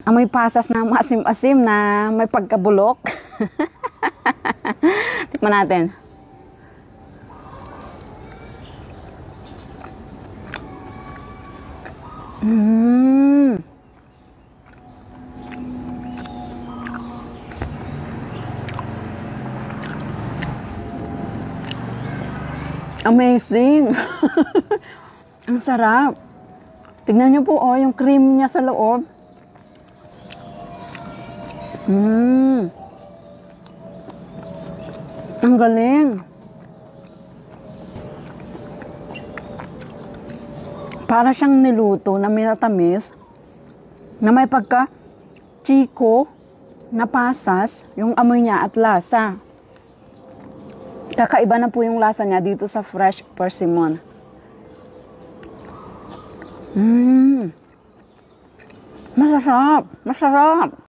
Amoy pasas na maasim-asim na may pagkabulok. Tikman natin. Amazing! Ang sarap. Tignan niyo po, oh, yung cream niya sa loob. Ang galing. Para siyang niluto na minatamis, na may pagka chiko, na pasas, yung amoy niya at lasa. Kakaiba na po yung lasa niya dito sa fresh persimmon. Masarap! Masarap!